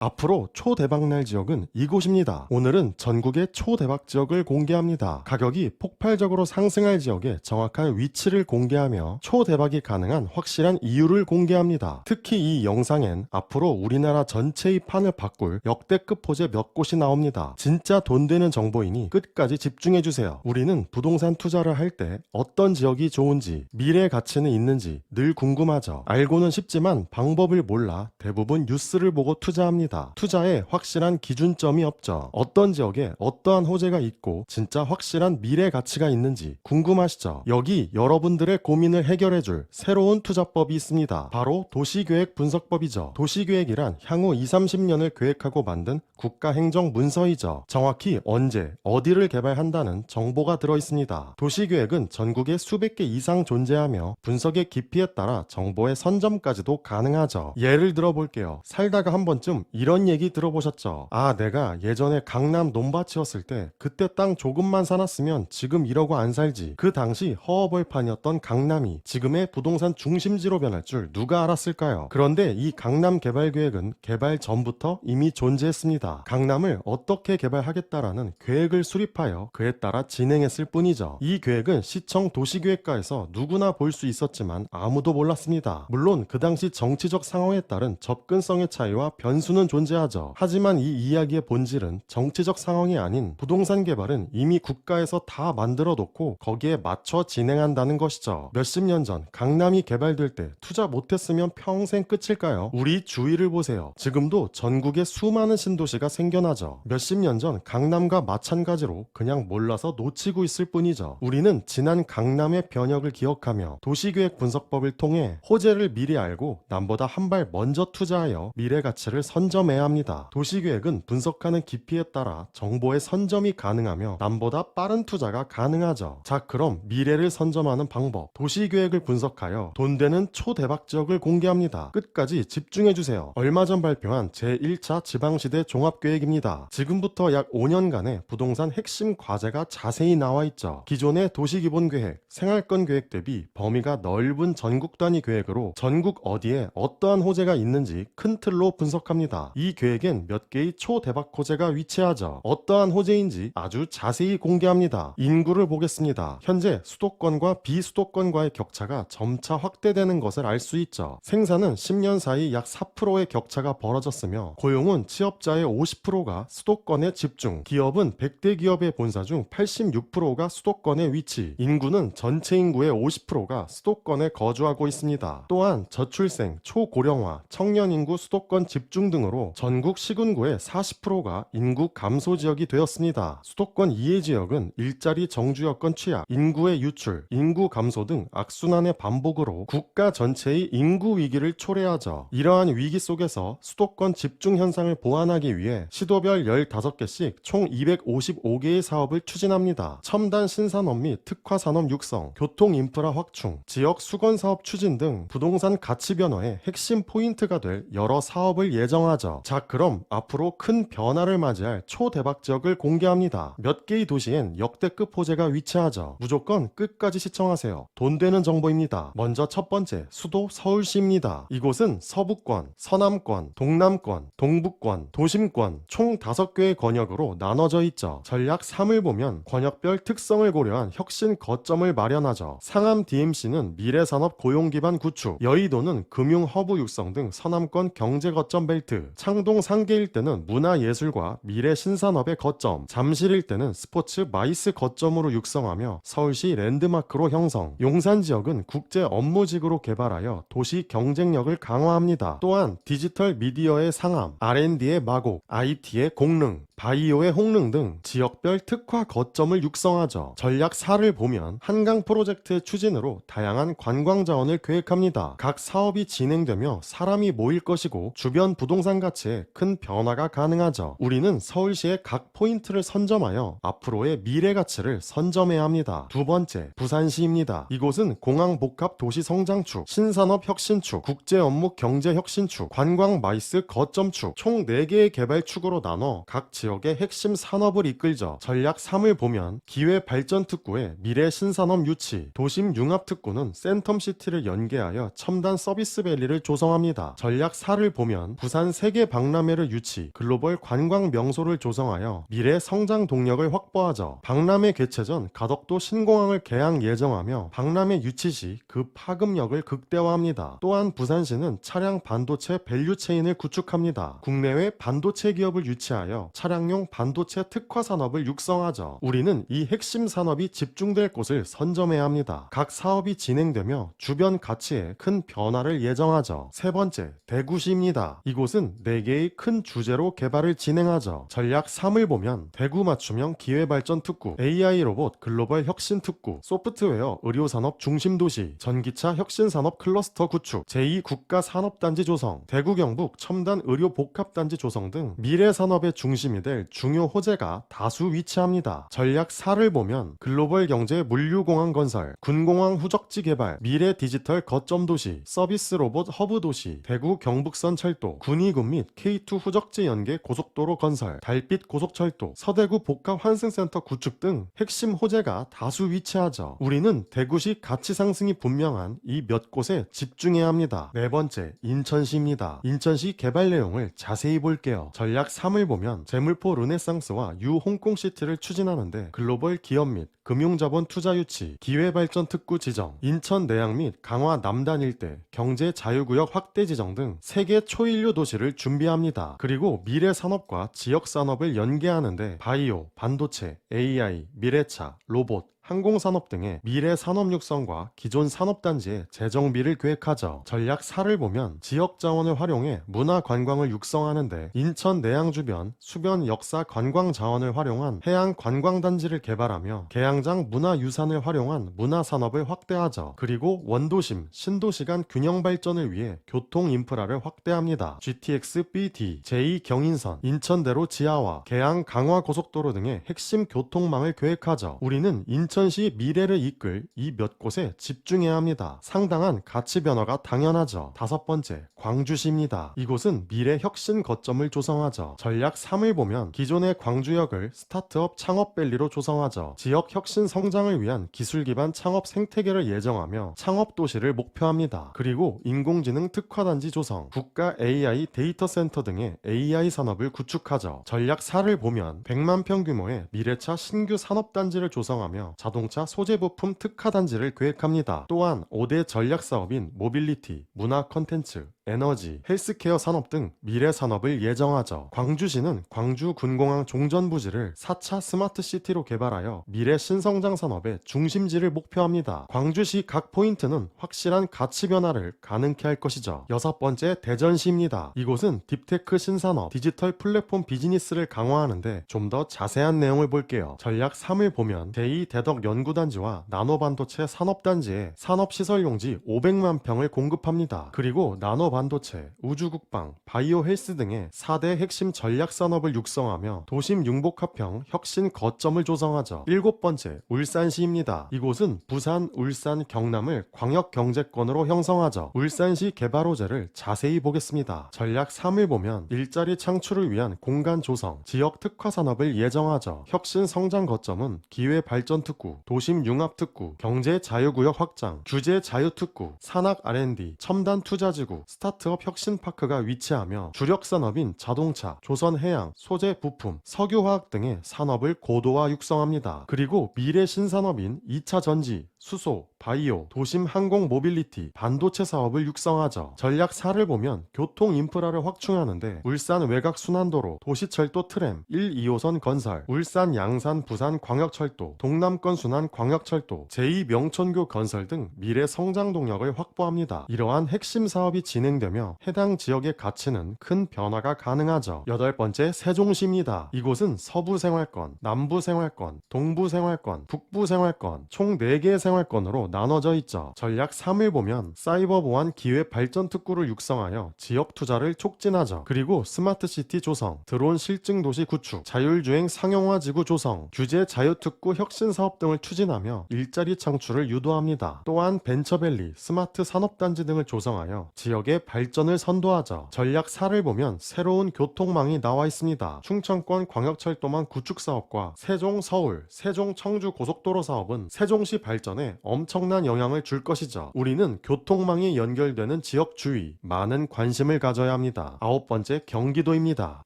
앞으로 초대박날 지역은 이곳입니다. 오늘은 전국의 초대박 지역을 공개합니다. 가격이 폭발적으로 상승할 지역의 정확한 위치를 공개하며 초대박이 가능한 확실한 이유를 공개합니다. 특히 이 영상엔 앞으로 우리나라 전체의 판을 바꿀 역대급 호재 몇 곳이 나옵니다. 진짜 돈 되는 정보이니 끝까지 집중해주세요. 우리는 부동산 투자를 할 때 어떤 지역이 좋은지, 미래 가치는 있는지 늘 궁금하죠. 알고는 싶지만 방법을 몰라 대부분 뉴스를 보고 투자합니다. 투자에 확실한 기준점이 없죠. 어떤 지역에 어떠한 호재가 있고 진짜 확실한 미래 가치가 있는지 궁금하시죠? 여기 여러분들의 고민을 해결해줄 새로운 투자법이 있습니다. 바로 도시계획 분석법이죠. 도시계획이란 향후 20, 30년을 계획하고 만든 국가행정 문서이죠. 정확히 언제, 어디를 개발한다는 정보가 들어있습니다. 도시계획은 전국에 수백 개 이상 존재하며 분석의 깊이에 따라 정보의 선점까지도 가능하죠. 예를 들어 볼게요. 살다가 한 번쯤 이런 얘기 들어보셨죠? 아, 내가 예전에 강남 논밭이었을 때 그때 땅 조금만 사놨으면 지금 이러고 안 살지. 그 당시 허허벌판이었던 강남이 지금의 부동산 중심지로 변할 줄 누가 알았을까요? 그런데 이 강남 개발계획은 개발 전부터 이미 존재했습니다. 강남을 어떻게 개발하겠다라는 계획을 수립하여 그에 따라 진행했을 뿐이죠. 이 계획은 시청 도시계획과에서 누구나 볼 수 있었지만 아무도 몰랐습니다. 물론 그 당시 정치적 상황에 따른 접근성의 차이와 변수는 존재하죠. 하지만 이 이야기의 본질은 정치적 상황이 아닌 부동산 개발은 이미 국가에서 다 만들어 놓고 거기에 맞춰 진행한다는 것이죠. 몇십 년 전 강남이 개발될 때 투자 못했으면 평생 끝일까요? 우리 주위를 보세요. 지금도 전국에 수많은 신도시가 생겨나죠. 몇십 년 전 강남과 마찬가지로 그냥 몰라서 놓치고 있을 뿐이죠. 우리는 지난 강남의 변혁을 기억하며 도시계획 분석법을 통해 호재를 미리 알고 남보다 한 발 먼저 투자하여 미래 가치를 선점해야 합니다. 도시계획은 분석하는 깊이에 따라 정보의 선점이 가능하며 남보다 빠른 투자가 가능하죠. 자, 그럼 미래를 선점하는 방법, 도시계획을 분석하여 돈 되는 초대박 지역을 공개합니다. 끝까지 집중해주세요. 얼마 전 발표한 제1차 지방시대 종합계획입니다. 지금부터 약 5년간의 부동산 핵심 과제가 자세히 나와있죠. 기존의 도시기본계획, 생활권계획 대비 범위가 넓은 전국 단위 계획으로 전국 어디에 어떠한 호재가 있는지 큰 틀로 분석합니다. 이 계획엔 몇 개의 초대박 호재가 위치하죠. 어떠한 호재인지 아주 자세히 공개합니다. 인구를 보겠습니다. 현재 수도권과 비수도권과의 격차가 점차 확대되는 것을 알 수 있죠. 생산은 10년 사이 약 4%의 격차가 벌어졌으며 고용은 취업자의 50%가 수도권에 집중, 기업은 100대 기업의 본사 중 86%가 수도권에 위치, 인구는 전체 인구의 50%가 수도권에 거주하고 있습니다. 또한 저출생, 초고령화, 청년 인구 수도권 집중 등으로 전국 시군구의 40%가 인구 감소 지역이 되었습니다. 수도권 이해 지역은 일자리 정주 여건 취약, 인구의 유출, 인구 감소 등 악순환의 반복으로 국가 전체의 인구 위기를 초래하죠. 이러한 위기 속에서 수도권 집중 현상을 보완하기 위해 시도별 15개씩 총 255개의 사업을 추진합니다. 첨단 신산업 및 특화산업 육성, 교통 인프라 확충, 지역 수건 사업 추진 등 부동산 가치 변화의 핵심 포인트가 될 여러 사업을 예정하죠. 자, 그럼 앞으로 큰 변화를 맞이할 초대박 지역을 공개합니다. 몇 개의 도시엔 역대급 호재가 위치하죠. 무조건 끝까지 시청하세요. 돈 되는 정보입니다. 먼저 첫 번째, 수도 서울시입니다. 이곳은 서부권, 서남권, 동남권, 동북권, 도심권 총 5개의 권역으로 나눠져 있죠. 전략 3을 보면 권역별 특성을 고려한 혁신 거점을 마련하죠. 상암 DMC는 미래산업 고용기반 구축, 여의도는 금융 허브 육성 등 서남권 경제 거점 벨트, 창동 상계 일대는 문화예술과 미래 신산업의 거점, 잠실 일대는 스포츠 마이스 거점으로 육성하며 서울시 랜드마크로 형성, 용산 지역은 국제 업무직으로 개발하여 도시 경쟁력을 강화합니다. 또한 디지털 미디어의 상암, R&D의 마곡, IT의 공릉, 바이오의 홍릉 등 지역별 특화 거점을 육성하죠. 전략 4를 보면 한강 프로젝트의 추진으로 다양한 관광 자원을 계획합니다. 각 사업이 진행되며 사람이 모일 것이고 주변 부동산 가치에 큰 변화가 가능하죠. 우리는 서울시의 각 포인트를 선점하여 앞으로의 미래 가치를 선점해야 합니다. 두 번째, 부산시입니다. 이곳은 공항 복합 도시 성장축, 신산업 혁신축, 국제 업무 경제 혁신축, 관광 마이스 거점축 총 4개의 개발 축으로 나눠 각 지역 지역의 핵심 산업을 이끌죠. 전략 3을 보면 기회발전특구의 미래 신산업 유치, 도심 융합특구는 센텀시티를 연계하여 첨단 서비스밸리를 조성합니다. 전략 4를 보면 부산 세계 박람회를 유치, 글로벌 관광 명소를 조성하여 미래 성장 동력을 확보하죠. 박람회 개최 전 가덕도 신공항을 개항 예정하며 박람회 유치 시 그 파급력을 극대화합니다. 또한 부산시는 차량 반도체 밸류체인을 구축합니다. 국내외 반도체 기업을 유치하여 차량용 반도체 특화 산업을 육성하죠. 우리는 이 핵심 산업이 집중될 곳을 선점해야 합니다. 각 사업이 진행되며 주변 가치에 큰 변화를 예정하죠. 세 번째, 대구시입니다. 이곳은 4개의 큰 주제로 개발을 진행하죠. 전략 3을 보면 대구 맞춤형 기회발전 특구, AI 로봇 글로벌 혁신 특구, 소프트웨어 의료산업 중심도시, 전기차 혁신산업 클러스터 구축, 제2국가산업단지 조성, 대구 경북 첨단 의료 복합단지 조성 등 미래 산업의 중심이 될 중요 호재가 다수 위치합니다. 전략 4를 보면 글로벌 경제 물류공항 건설, 군공항 후적지 개발, 미래 디지털 거점 도시, 서비스 로봇 허브 도시, 대구 경북선 철도, 군위군 및 K2 후적지 연계 고속도로 건설, 달빛 고속철도, 서대구 복합 환승센터 구축 등 핵심 호재가 다수 위치하죠. 우리는 대구시 가치 상승이 분명한 이 몇 곳에 집중해야 합니다. 네 번째, 인천시입니다. 인천시 개발 내용을 자세히 볼게요. 전략 3을 보면 재물포 르네상스와 뉴 홍콩시티를 추진하는데 글로벌 기업 및 금융자본 투자 유치, 기회발전 특구 지정, 인천 내양 및 강화 남단 일대 경제 자유구역 확대 지정 등 세계 초인류 도시를 준비합니다. 그리고 미래 산업과 지역 산업을 연계하는데 바이오, 반도체, AI, 미래차, 로봇, 항공산업 등의 미래 산업 육성과 기존 산업단지의 재정비를 계획하죠. 전략 4를 보면 지역 자원을 활용해 문화 관광을 육성하는데 인천 내양 주변 수변 역사 관광 자원을 활용한 해양 관광단지를 개발하며 계양장 문화유산을 활용한 문화산업을 확대하죠. 그리고 원도심, 신도시 간 균형 발전을 위해 교통 인프라를 확대합니다. GTX BT, 제2경인선, 인천대로 지하화, 계양 강화 고속도로 등의 핵심 교통망을 계획하죠. 우리는 인천시 미래를 이끌 이 몇 곳에 집중해야 합니다. 상당한 가치 변화가 당연하죠. 다섯 번째, 광주시입니다. 이곳은 미래 혁신 거점을 조성하죠. 전략 3을 보면 기존의 광주역을 스타트업 창업밸리로 조성하죠. 지역 혁신 성장을 위한 기술 기반 창업 생태계를 예정하며 창업 도시를 목표합니다. 그리고 인공지능 특화단지 조성, 국가 AI 데이터 센터 등의 AI 산업을 구축하죠. 전략 4를 보면 100만 평 규모의 미래차 신규 산업단지를 조성하며 자동차 소재 부품 특화단지를 계획합니다. 또한 5대 전략 사업인 모빌리티, 문화 컨텐츠, 에너지, 헬스케어 산업 등 미래 산업을 예정하죠. 광주시는 광주 군공항 종전부지를 4차 스마트시티로 개발하여 미래 신성장 산업의 중심지를 목표합니다. 광주시 각 포인트는 확실한 가치 변화를 가능케 할 것이죠. 여섯 번째, 대전시입니다. 이곳은 딥테크 신산업, 디지털 플랫폼 비즈니스를 강화하는데 좀 더 자세한 내용을 볼게요. 전략 3을 보면 제2대덕 연구단지와 나노반도체 산업단지에 산업시설용지 500만 평을 공급합니다. 그리고 나노반도체, 우주국방, 바이오 헬스 등의 4대 핵심 전략 산업을 육성하며 도심 융복합형 혁신 거점을 조성하죠. 일곱 번째, 울산시입니다. 이곳은 부산, 울산, 경남을 광역 경제권으로 형성하죠. 울산시 개발 호재를 자세히 보겠습니다. 전략 3을 보면 일자리 창출을 위한 공간 조성, 지역 특화 산업을 예정하죠. 혁신 성장 거점은 기회 발전 특구, 도심 융합 특구, 경제 자유구역 확장, 규제 자유 특구, 산학 R&D, 첨단 투자지구, 스타트업 혁신파크가 위치하며 주력 산업인 자동차, 조선해양, 소재 부품, 석유화학 등의 산업을 고도화 육성합니다. 그리고 미래 신산업인 2차 전지, 수소, 바이오, 도심 항공 모빌리티, 반도체 사업을 육성하죠. 전략 4를 보면 교통 인프라를 확충하는데 울산 외곽 순환도로, 도시철도 트램, 1, 2호선 건설, 울산 양산 부산 광역철도, 동남권 순환 광역철도, 제2명천교 건설 등 미래 성장 동력을 확보합니다. 이러한 핵심 사업이 진행되며 해당 지역의 가치는 큰 변화가 가능하죠. 여덟 번째, 세종시입니다. 이곳은 서부 생활권, 남부 생활권, 동부 생활권, 북부 생활권, 총 4개의 생활권으로 나눠져 있죠. 전략 3을 보면 사이버 보안 기회 발전 특구를 육성하여 지역 투자를 촉진하죠. 그리고 스마트 시티 조성, 드론 실증 도시 구축, 자율주행 상용화 지구 조성, 규제 자유특구 혁신 사업 등을 추진하며 일자리 창출을 유도합니다. 또한 벤처밸리, 스마트 산업단지 등을 조성하여 지역의 발전을 선도하죠. 전략 4를 보면 새로운 교통망이 나와 있습니다. 충청권 광역철도망 구축 사업과 세종 서울, 세종 청주 고속도로 사업은 세종시 발전에 엄청난 영향을 줄 것이죠. 우리는 교통망이 연결되는 지역 주위 많은 관심을 가져야 합니다. 9번째, 경기도입니다.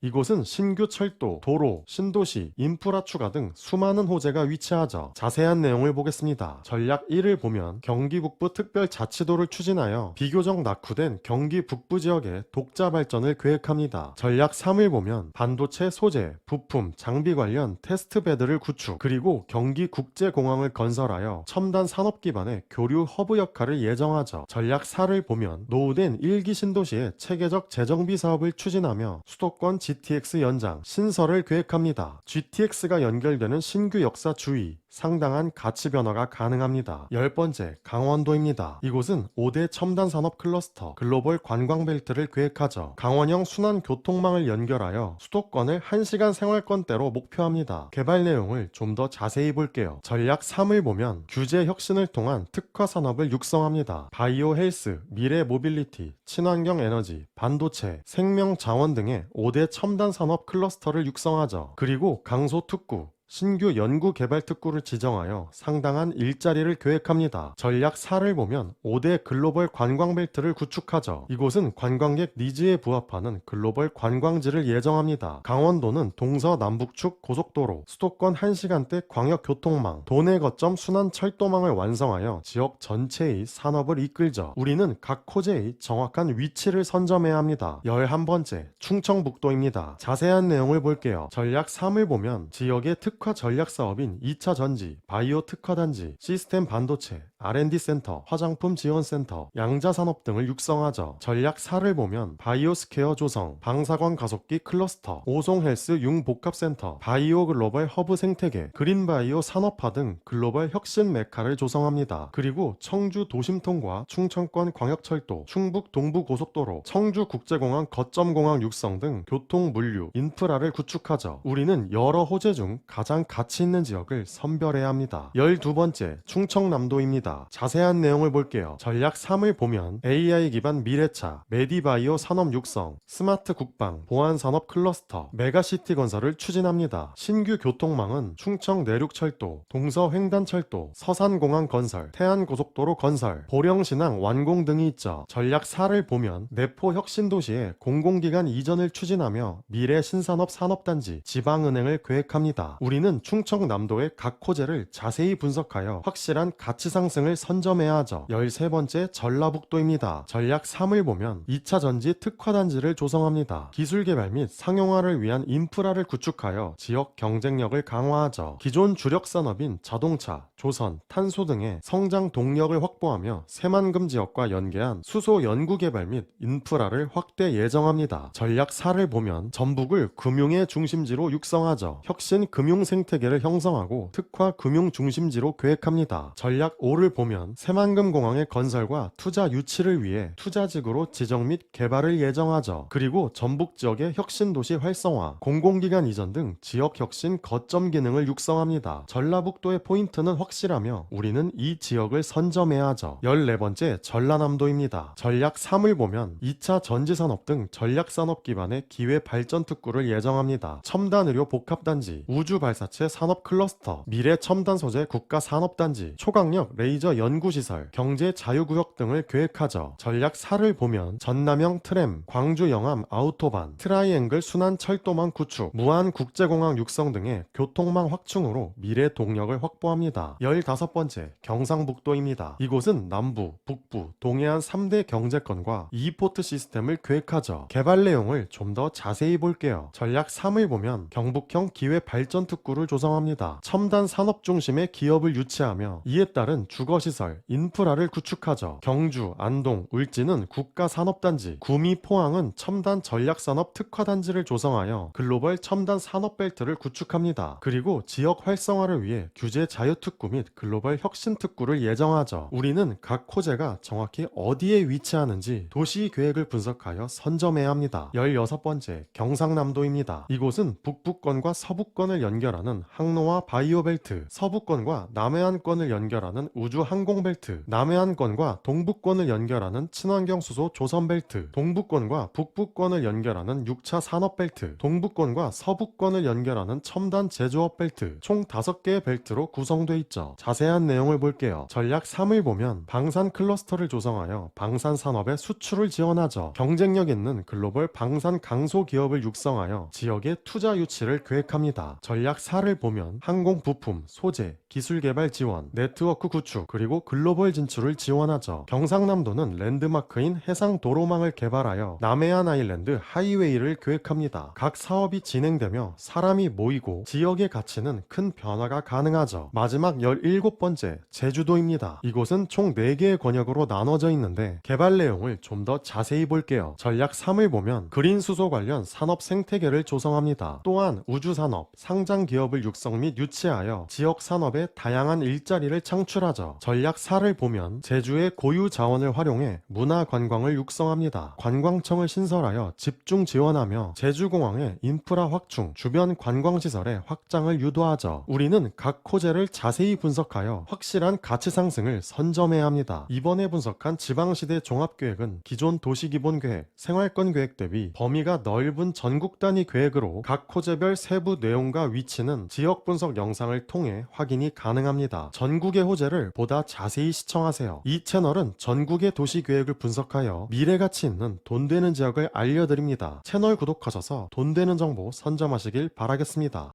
이곳은 신규 철도, 도로, 신도시, 인프라 추가 등 수많은 호재가 위치하죠. 자세한 내용을 보겠습니다. 전략 1을 보면 경기 북부 특별자치도를 추진하여 비교적 낙후된 경기 북부 지역의 독자 발전을 계획합니다. 전략 3을 보면 반도체 소재, 부품, 장비 관련 테스트베드를 구축, 그리고 경기 국제공항을 건설하여 첨단 산업 기반의 교류 허브 역할을 예정하죠. 전략 4를 보면 노후된 1기 신도시의 체계적 재정비 사업을 추진하며 수도권 GTX 연장, 신설을 계획합니다. GTX가 연결되는 신규 역사 주위, 상당한 가치 변화가 가능합니다. 10번째, 강원도입니다. 이곳은 5대 첨단 산업 클러스터, 글로벌 관광 벨트를 계획하죠. 강원형 순환 교통망을 연결하여 수도권을 1시간 생활권대로 목표합니다. 개발 내용을 좀 더 자세히 볼게요. 전략 3을 보면 규제 혁신을 통한 특화 산업을 육성합니다. 바이오 헬스, 미래 모빌리티, 친환경 에너지, 반도체, 생명 자원 등의 5대 첨단 산업 클러스터를 육성하죠. 그리고 강소 특구, 신규 연구개발 특구를 지정하여 상당한 일자리를 계획합니다. 전략 4를 보면 5대 글로벌 관광벨트를 구축하죠. 이곳은 관광객 니즈에 부합하는 글로벌 관광지를 예정합니다. 강원도는 동서남북축 고속도로, 수도권 1시간대 광역교통망, 도내 거점 순환 철도망을 완성하여 지역 전체의 산업을 이끌죠. 우리는 각 호재의 정확한 위치를 선점해야 합니다. 11번째, 충청북도입니다. 자세한 내용을 볼게요. 전략 3을 보면 지역의 특화 전략 사업인 2차 전지, 바이오 특화단지, 시스템 반도체, R&D 센터, 화장품 지원센터, 양자산업 등을 육성하죠. 전략 4를 보면 바이오 스퀘어 조성, 방사광 가속기 클러스터, 오송헬스 융복합센터, 바이오 글로벌 허브 생태계, 그린바이오 산업화 등 글로벌 혁신 메카를 조성합니다. 그리고 청주 도심통과 충청권 광역철도, 충북 동부고속도로, 청주국제공항 거점공항 육성 등 교통 물류, 인프라를 구축하죠. 우리는 여러 호재 중 가장 가치 있는 지역을 선별해야 합니다. 12번째, 충청남도입니다. 자세한 내용을 볼게요. 전략 3을 보면 AI 기반 미래차, 메디바이오 산업 육성, 스마트 국방, 보안 산업 클러스터, 메가시티 건설을 추진합니다. 신규 교통망은 충청 내륙철도, 동서 횡단철도, 서산공항 건설, 태안고속도로 건설, 보령신항 완공 등이 있죠. 전략 4를 보면 내포 혁신도시의 공공기관 이전을 추진하며 미래 신산업 산업단지, 지방은행을 계획합니다. 우리는 충청남도의 각 호재를 자세히 분석하여 확실한 가치 상승을 선점해야 하죠. 13번째, 전라북도입니다. 전략 3을 보면 2차 전지 특화단지를 조성합니다. 기술개발 및 상용화를 위한 인프라를 구축하여 지역 경쟁력을 강화하죠. 기존 주력 산업인 자동차, 조선, 탄소 등의 성장 동력을 확보하며 새만금 지역과 연계한 수소 연구개발 및 인프라를 확대 예정합니다. 전략 4를 보면 전북을 금융의 중심지로 육성하죠. 혁신 금융 생태계를 형성하고 특화 금융 중심지로 계획합니다. 전략 5를 보면 새만금 공항의 건설과 투자 유치를 위해 투자지구로 지정 및 개발을 예정하죠. 그리고 전북 지역의 혁신도시 활성화, 공공기관 이전 등 지역 혁신 거점 기능을 육성합니다. 전라북도의 포인트는 확실하며 우리는 이 지역을 선점해야 하죠. 14번째, 전라남도입니다. 전략 3을 보면 2차 전지산업 등 전략산업 기반의 기회 발전 특구를 예정합니다. 첨단의료 복합단지, 우주발사체 산업 클러스터, 미래 첨단 소재 국가산업단지, 초강력 레이저 연구시설, 경제 자유구역 등을 계획하죠. 전략 4를 보면 전남형 트램, 광주 영암 아우토반, 트라이앵글 순환 철도망 구축, 무한 국제공항 육성 등의 교통망 확충으로 미래 동력을 확보합니다. 15번째, 경상북도입니다. 이곳은 남부, 북부, 동해안 3대 경제권과 이포트 시스템을 계획하죠. 개발 내용을 좀 더 자세히 볼게요. 전략 3을 보면 경북형 기회 발전 특구를 조성합니다. 첨단 산업 중심의 기업을 유치하며 이에 따른 주 주거시설, 인프라를 구축하죠. 경주, 안동, 울진은 국가산업단지, 구미, 포항은 첨단 전략산업 특화단지를 조성하여 글로벌 첨단 산업벨트를 구축합니다. 그리고 지역 활성화를 위해 규제 자유특구 및 글로벌 혁신특구를 예정하죠. 우리는 각 호재가 정확히 어디에 위치하는지 도시계획을 분석하여 선점해야 합니다. 16번째, 경상남도입니다. 이곳은 북부권과 서부권을 연결하는 항로와 바이오벨트, 서부권과 남해안권을 연결하는 우주항공벨트, 남해안권과 동부권을 연결하는 친환경수소 조선벨트, 동부권과 북부권을 연결하는 6차 산업벨트, 동부권과 서부권을 연결하는 첨단 제조업벨트, 총 5개의 벨트로 구성되어 있죠. 자세한 내용을 볼게요. 전략 3을 보면 방산 클러스터를 조성하여 방산 산업의 수출을 지원하죠. 경쟁력 있는 글로벌 방산 강소 기업을 육성하여 지역의 투자 유치를 계획합니다. 전략 4를 보면 항공 부품, 소재, 기술 개발 지원, 네트워크 구축, 그리고 글로벌 진출을 지원하죠. 경상남도는 랜드마크인 해상 도로망을 개발하여 남해안 아일랜드 하이웨이를 계획합니다. 각 사업이 진행되며 사람이 모이고 지역의 가치는 큰 변화가 가능하죠. 마지막 17번째, 제주도입니다. 이곳은 총 4개의 권역으로 나눠져 있는데 개발 내용을 좀 더 자세히 볼게요. 전략 3을 보면 그린 수소 관련 산업 생태계를 조성합니다. 또한 우주산업, 상장 기업을 육성 및 유치하여 지역 산업에 다양한 일자리를 창출하죠. 전략 4를 보면 제주의 고유 자원을 활용해 문화 관광을 육성합니다. 관광청을 신설하여 집중 지원하며 제주공항의 인프라 확충, 주변 관광시설의 확장을 유도하죠. 우리는 각 호재를 자세히 분석하여 확실한 가치 상승을 선점해야 합니다. 이번에 분석한 지방시대 종합계획은 기존 도시기본계획, 생활권계획 대비 범위가 넓은 전국 단위 계획으로 각 호재별 세부 내용과 위치는 지역 분석 영상을 통해 확인이 가능합니다. 전국의 호재를 보다 자세히 시청하세요. 이 채널은 전국의 도시계획을 분석하여 미래가치 있는 돈 되는 지역을 알려드립니다. 채널 구독하셔서 돈 되는 정보 선점하시길 바라겠습니다.